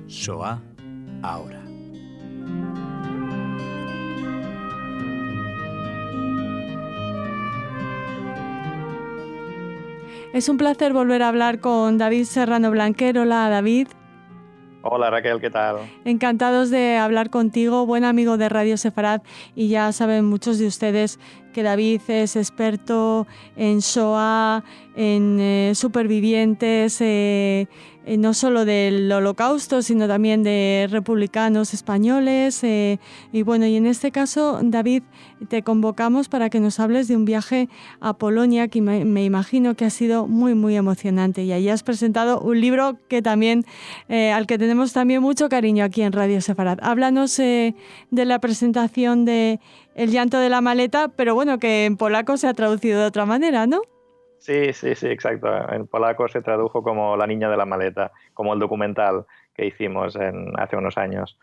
Shoah ahora. Es un placer volver a hablar con David Serrano Blanquer. Hola, David. Hola Raquel, ¿qué tal? Encantados de hablar contigo, buen amigo de Radio Sefarad, y ya saben muchos de ustedes que David es experto en Shoah, en supervivientes, no solo del Holocausto, sino también de republicanos españoles. Y bueno, y en este caso, David, te convocamos para que nos hables de un viaje a Polonia que me imagino que ha sido muy, muy emocionante. Y ahí has presentado un libro que también, al que tenemos también mucho cariño aquí en Radio Sefarad. Háblanos de la presentación de El llanto de la maleta, pero bueno, que en polaco se ha traducido de otra manera, ¿no? Sí, exacto. En polaco se tradujo como La niña de la maleta, como el documental que hicimos hace unos años.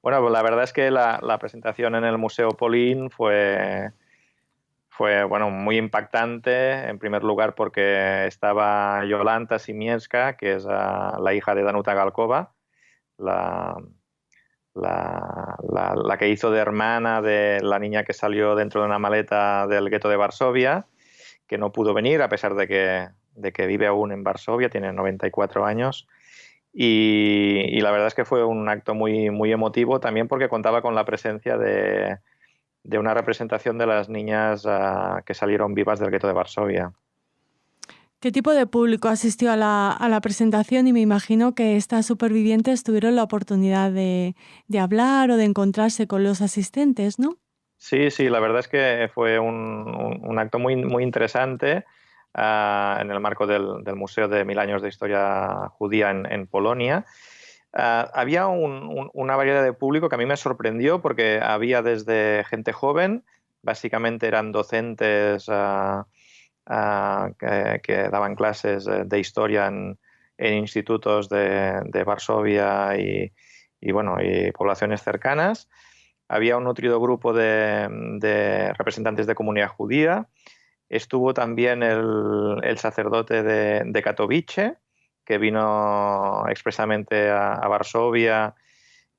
Bueno, pues la verdad es que la presentación en el Museo Polin fue bueno, muy impactante, en primer lugar porque estaba Jolanta Simiewska, que es la hija de Danuta Galkova, la que hizo de hermana de la niña que salió dentro de una maleta del gueto de Varsovia, que no pudo venir a pesar de que vive aún en Varsovia, tiene 94 años. Y la verdad es que fue un acto muy, muy emotivo también porque contaba con la presencia de una representación de las niñas que salieron vivas del gueto de Varsovia. ¿Qué tipo de público asistió a la presentación? Y me imagino que estas supervivientes tuvieron la oportunidad de hablar o de encontrarse con los asistentes, ¿no? Sí, la verdad es que fue un acto muy, muy interesante en el marco del Museo de 1000 años de Historia Judía en Polonia. Había una variedad de público que a mí me sorprendió porque había desde gente joven, básicamente eran docentes que daban clases de historia en institutos de Varsovia y poblaciones cercanas. Había un nutrido grupo de representantes de comunidad judía. Estuvo también el sacerdote de Katowice, que vino expresamente a Varsovia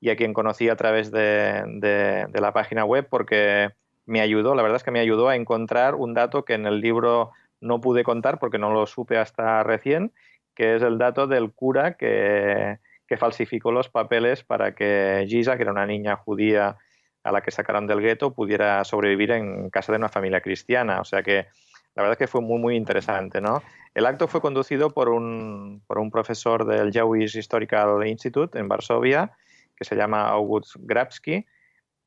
y a quien conocí a través de la página web porque me ayudó, la verdad es que me ayudó a encontrar un dato que en el libro no pude contar porque no lo supe hasta recién, que es el dato del cura que falsificó los papeles para que Giza, que era una niña judía a la que sacaron del gueto, pudiera sobrevivir en casa de una familia cristiana. O sea que la verdad es que fue muy, muy interesante, ¿no? El acto fue conducido por un profesor del Jewish Historical Institute en Varsovia, que se llama August Grabski,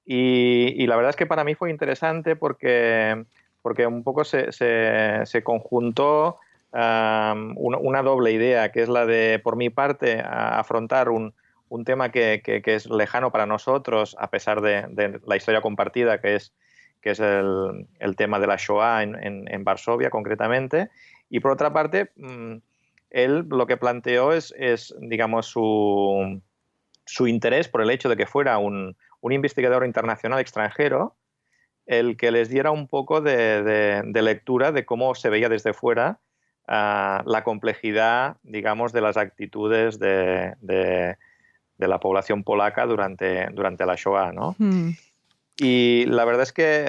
y la verdad es que para mí fue interesante porque un poco se conjuntó una doble idea, que es la de, por mi parte, afrontar un tema que es lejano para nosotros, a pesar de la historia compartida, que es el tema de la Shoah en Varsovia concretamente, y por otra parte, él lo que planteó es digamos, su interés por el hecho de que fuera un investigador internacional extranjero el que les diera un poco de lectura de cómo se veía desde fuera la complejidad, digamos, de las actitudes de la población polaca durante la Shoah, ¿no? Y la verdad es que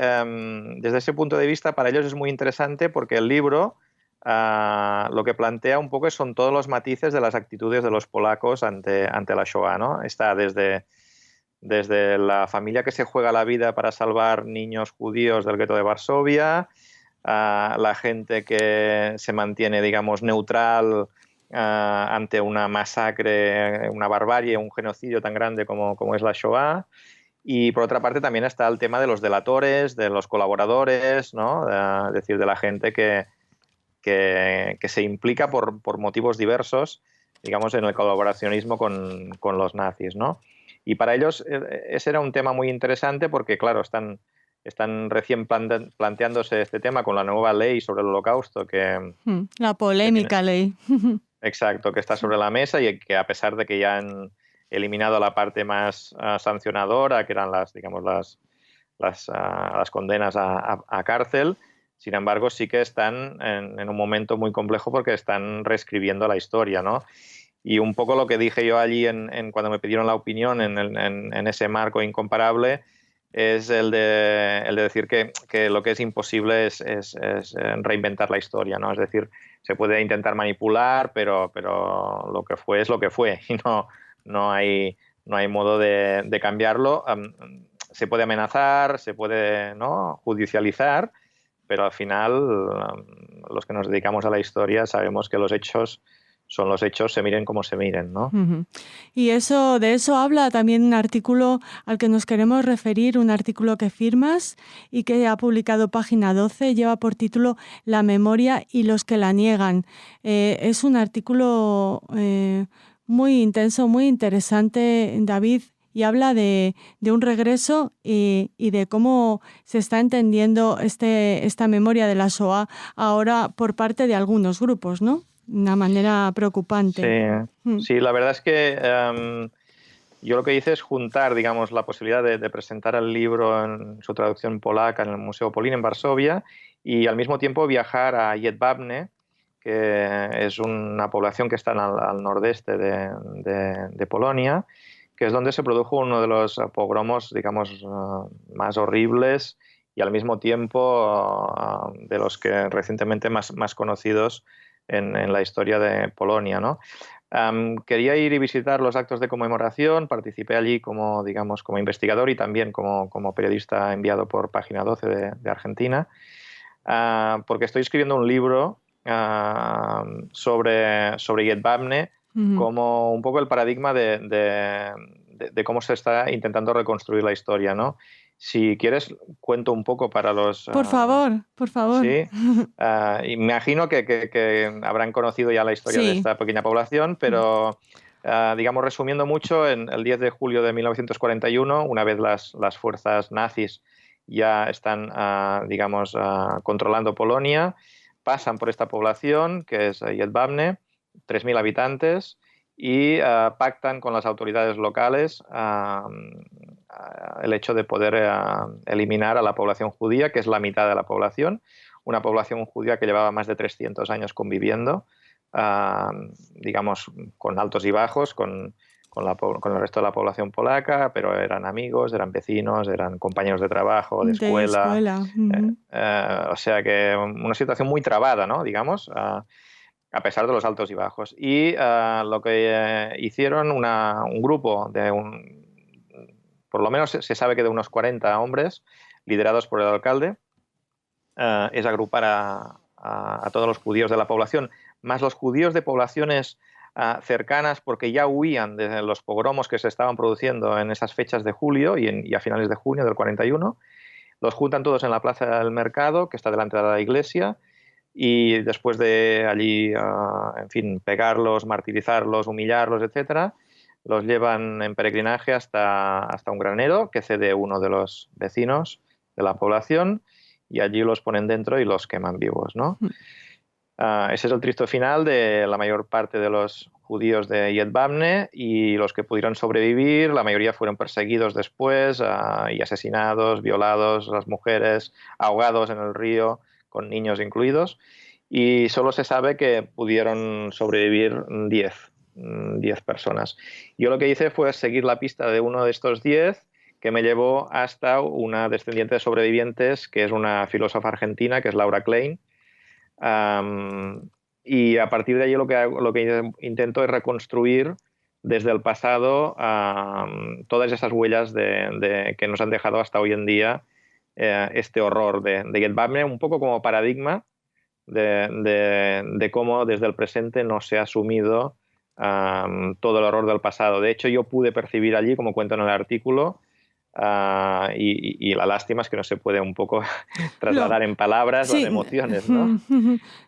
desde ese punto de vista para ellos es muy interesante porque el libro lo que plantea un poco son todos los matices de las actitudes de los polacos ante la Shoah, ¿no? Está desde la familia que se juega la vida para salvar niños judíos del gueto de Varsovia, la gente que se mantiene, digamos, neutral ante una masacre, una barbarie, un genocidio tan grande como es la Shoah. Y por otra parte también está el tema de los delatores, de los colaboradores, ¿no? Es decir, de la gente que se implica por motivos diversos, digamos, en el colaboracionismo con los nazis, ¿no? Y para ellos ese era un tema muy interesante porque, claro, están recién planteándose este tema con la nueva ley sobre el Holocausto la polémica ley. Exacto, que está sobre la mesa y que a pesar de que ya han eliminado la parte más sancionadora, que eran las condenas a cárcel, sin embargo sí que están en un momento muy complejo porque están reescribiendo la historia, ¿no? Y un poco lo que dije yo allí cuando me pidieron la opinión en ese marco incomparable es el de decir que lo que es imposible es reinventar la historia, ¿no? Es decir, se puede intentar manipular, pero lo que fue es lo que fue y no hay modo de cambiarlo. Se puede amenazar, se puede, ¿no?, judicializar, pero al final los que nos dedicamos a la historia sabemos que los hechos son los hechos, se miren como se miren, ¿no? Ujú. Y de eso habla también un artículo al que nos queremos referir, un artículo que firmas y que ha publicado Página 12, lleva por título La memoria y los que la niegan. Es un artículo muy intenso, muy interesante, David, y habla de un regreso y de cómo se está entendiendo esta memoria de la Shoah ahora por parte de algunos grupos, ¿no? De una manera preocupante. Sí, la verdad es que yo lo que hice es juntar, digamos, la posibilidad de presentar el libro en su traducción polaca en el Museo Polin en Varsovia y al mismo tiempo viajar a Jedwabne, que es una población que está al nordeste de Polonia, que es donde se produjo uno de los pogromos, digamos, más horribles y al mismo tiempo de los que recientemente más conocidos en la historia de Polonia, ¿no? Quería ir y visitar los actos de conmemoración, participé allí como, digamos, como investigador y también como periodista enviado por Página 12 de Argentina, porque estoy escribiendo un libro sobre Jedwabne como un poco el paradigma de cómo se está intentando reconstruir la historia, ¿no? Si quieres, cuento un poco para los... Por favor, por favor. Sí, imagino que habrán conocido ya la historia de Sí. esta pequeña población, pero digamos, resumiendo mucho, el 10 de julio de 1941, una vez las fuerzas nazis ya están, digamos, controlando Polonia, pasan por esta población, que es Jedwabne, 3.000 habitantes, y pactan con las autoridades locales el hecho de poder eliminar a la población judía, que es la mitad de la población, una población judía que llevaba más de 300 años conviviendo, digamos, con altos y bajos, con el resto de la población polaca, pero eran amigos, eran vecinos, eran compañeros de trabajo, de escuela. O sea que una situación muy trabada, ¿no?, digamos, a pesar de los altos y bajos. Y lo que hicieron un grupo por lo menos se sabe que de unos 40 hombres, liderados por el alcalde, es agrupar a todos los judíos de la población, más los judíos de poblaciones cercanas, porque ya huían de los pogromos que se estaban produciendo en esas fechas de julio y a finales de junio del 41. Los juntan todos en la plaza del mercado, que está delante de la iglesia, y después de allí, en fin, pegarlos, martirizarlos, humillarlos, etcétera, los llevan en peregrinaje hasta un granero que cede uno de los vecinos de la población y allí los ponen dentro y los queman vivos, ¿no? Ese es el triste final de la mayor parte de los judíos de Jedwabne, y los que pudieron sobrevivir, la mayoría fueron perseguidos después y asesinados, violados, las mujeres ahogados en el río, con niños incluidos, y solo se sabe que pudieron sobrevivir 10 personas. Yo lo que hice fue seguir la pista de uno de estos 10, que me llevó hasta una descendiente de sobrevivientes, que es una filósofa argentina, que es Laura Klein. Y a partir de allí lo que intento es reconstruir desde el pasado todas esas huellas que nos han dejado hasta hoy en día este horror de Jedwabne, un poco como paradigma de cómo desde el presente no se ha asumido todo el horror del pasado. De hecho, yo pude percibir allí, como cuento en el artículo, y la lástima es que no se puede un poco trasladar en palabras sí. las emociones, ¿no?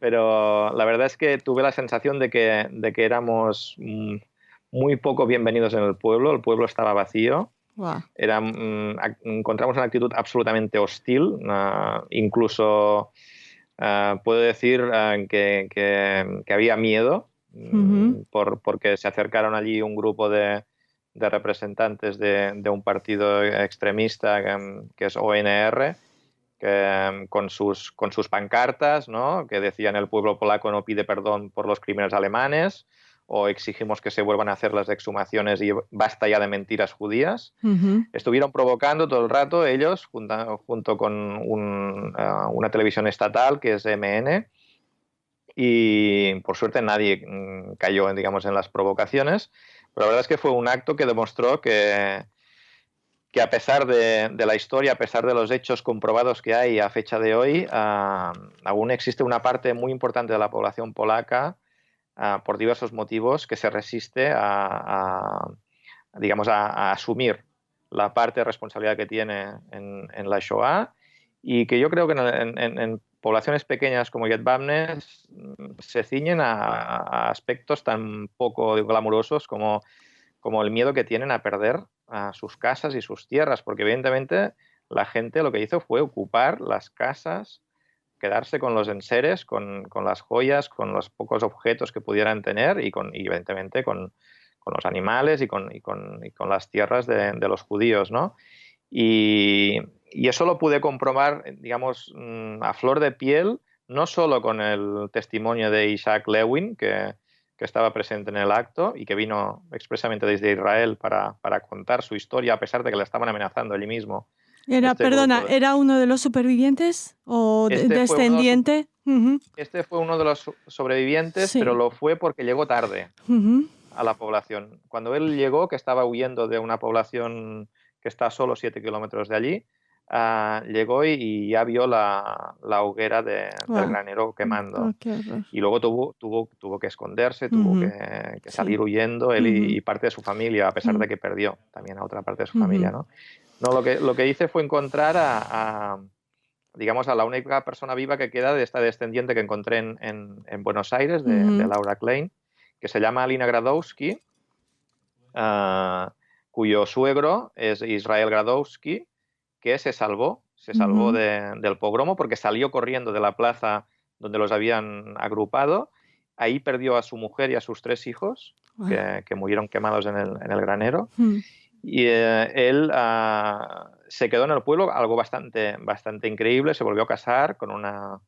Pero la verdad es que tuve la sensación de que éramos muy poco bienvenidos en el pueblo estaba vacío. Wow. Encontramos una actitud absolutamente hostil, incluso puedo decir que había miedo, porque se acercaron allí un grupo de representantes de un partido extremista que es ONR, con sus pancartas, ¿no?, que decían: el pueblo polaco no pide perdón por los crímenes alemanes, o exigimos que se vuelvan a hacer las exhumaciones y basta ya de mentiras judías. Estuvieron provocando todo el rato ellos, junto con una televisión estatal que es MN, y por suerte nadie cayó, digamos, en las provocaciones, pero la verdad es que fue un acto que demostró que a pesar de la historia, a pesar de los hechos comprobados que hay a fecha de hoy, aún existe una parte muy importante de la población polaca, por diversos motivos, que se resiste digamos, a asumir la parte de responsabilidad que tiene en la Shoah, y que yo creo que en poblaciones pequeñas como Jedwabne se ciñen a aspectos tan poco glamurosos como el miedo que tienen a perder sus casas y sus tierras, porque evidentemente la gente lo que hizo fue ocupar las casas, quedarse con los enseres, con las joyas, con los pocos objetos que pudieran tener y evidentemente con los animales y con las tierras de los judíos, ¿no? Y eso lo pude comprobar, digamos, a flor de piel, no solo con el testimonio de Isaac Lewin, que estaba presente en el acto y que vino expresamente desde Israel para contar su historia, a pesar de que le estaban amenazando allí mismo. ¿Era uno de los supervivientes o descendiente? Este fue uno de los sobrevivientes, sí. Pero lo fue porque llegó tarde a la población. Cuando él llegó, que estaba huyendo de una población que está a solo 7 kilómetros de allí, llegó y ya vio la hoguera del granero quemando. Y luego tuvo que esconderse, tuvo que salir huyendo él y parte de su familia, a pesar de que perdió también a otra parte de su familia, ¿no? No, lo que hice fue encontrar digamos, a la única persona viva que queda de esta descendiente que encontré en Buenos Aires, de Laura Klein, que se llama Alina Gradowski, cuyo suegro es Israel Gradowski, que se salvó del pogromo porque salió corriendo de la plaza donde los habían agrupado. Ahí perdió a su mujer y a sus 3 hijos, que murieron quemados en el granero. Y él se quedó en el pueblo, algo bastante increíble. Se volvió a casar con una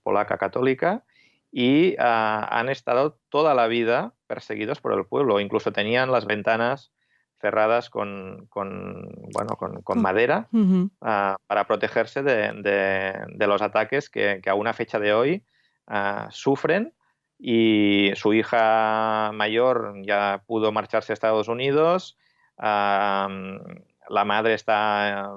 polaca católica y han estado toda la vida perseguidos por el pueblo. Incluso tenían las ventanas cerradas con madera para protegerse de los ataques que a una fecha de hoy sufren. Y su hija mayor ya pudo marcharse a Estados Unidos. La madre está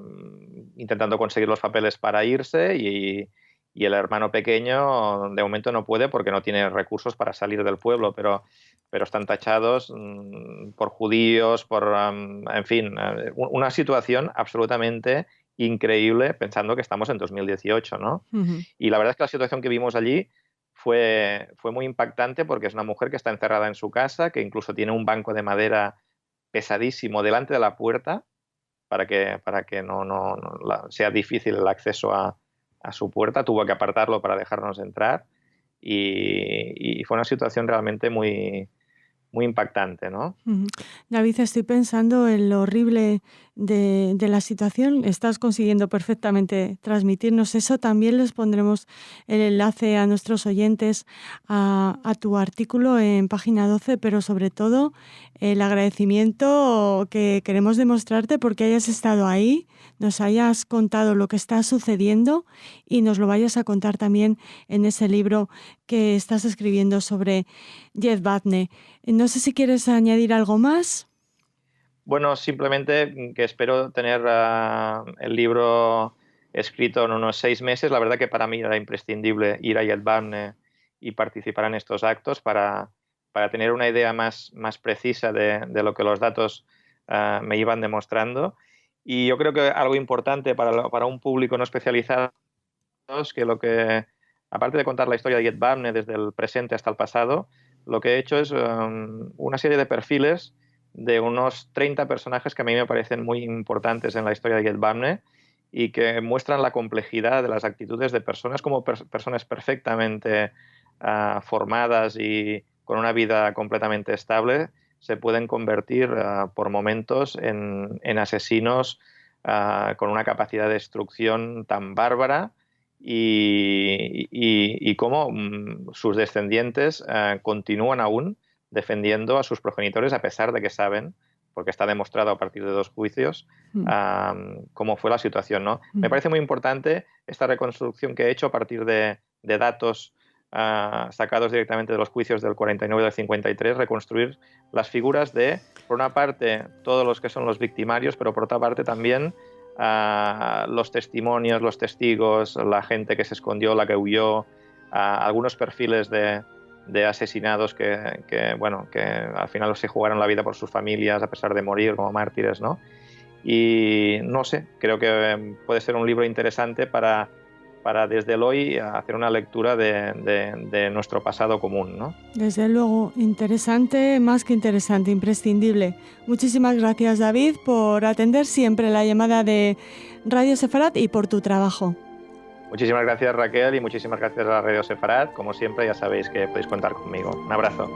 intentando conseguir los papeles para irse y el hermano pequeño de momento no puede porque no tiene recursos para salir del pueblo, pero están tachados por judíos, en fin, una situación absolutamente increíble pensando que estamos en 2018, ¿no? Y la verdad es que la situación que vimos allí fue muy impactante porque es una mujer que está encerrada en su casa, que incluso tiene un banco de madera pesadísimo delante de la puerta para que no sea difícil el acceso a su puerta. Tuvo que apartarlo para dejarnos entrar y fue una situación realmente muy, muy impactante, ¿no? David, estoy pensando en lo horrible de la situación. Estás consiguiendo perfectamente transmitirnos eso. También les pondremos el enlace a nuestros oyentes a tu artículo en página 12, pero sobre todo el agradecimiento que queremos demostrarte porque hayas estado ahí, nos hayas contado lo que está sucediendo y nos lo vayas a contar también en ese libro que estás escribiendo sobre Jedwabne. No sé si quieres añadir algo más. Bueno, simplemente que espero tener el libro escrito en unos 6 meses. La verdad que para mí era imprescindible ir a Jedwabne y participar en estos actos para tener una idea más precisa de lo que los datos me iban demostrando. Y yo creo que algo importante para un público no especializado es que aparte de contar la historia de Jedwabne desde el presente hasta el pasado, lo que he hecho es una serie de perfiles de unos 30 personajes que a mí me parecen muy importantes en la historia de Jedwabne y que muestran la complejidad de las actitudes de personas como personas perfectamente formadas y con una vida completamente estable se pueden convertir por momentos en asesinos con una capacidad de destrucción tan bárbara y cómo sus descendientes continúan aún defendiendo a sus progenitores a pesar de que saben, porque está demostrado a partir de 2 juicios, cómo fue la situación, ¿no? Me parece muy importante esta reconstrucción que he hecho a partir de datos sacados directamente de los juicios del 49 y del 53, reconstruir las figuras de, por una parte, todos los que son los victimarios, pero por otra parte también los testimonios, los testigos, la gente que se escondió, la que huyó, algunos perfiles de asesinados que al final se jugaron la vida por sus familias a pesar de morir como mártires, ¿no? Y no sé, creo que puede ser un libro interesante para desde el hoy hacer una lectura de nuestro pasado común, ¿no? Desde luego, interesante, más que interesante, imprescindible. Muchísimas gracias, David, por atender siempre la llamada de Radio Sefarad y por tu trabajo. Muchísimas gracias, Raquel, y muchísimas gracias a Radio Sefarad. Como siempre, ya sabéis que podéis contar conmigo. Un abrazo.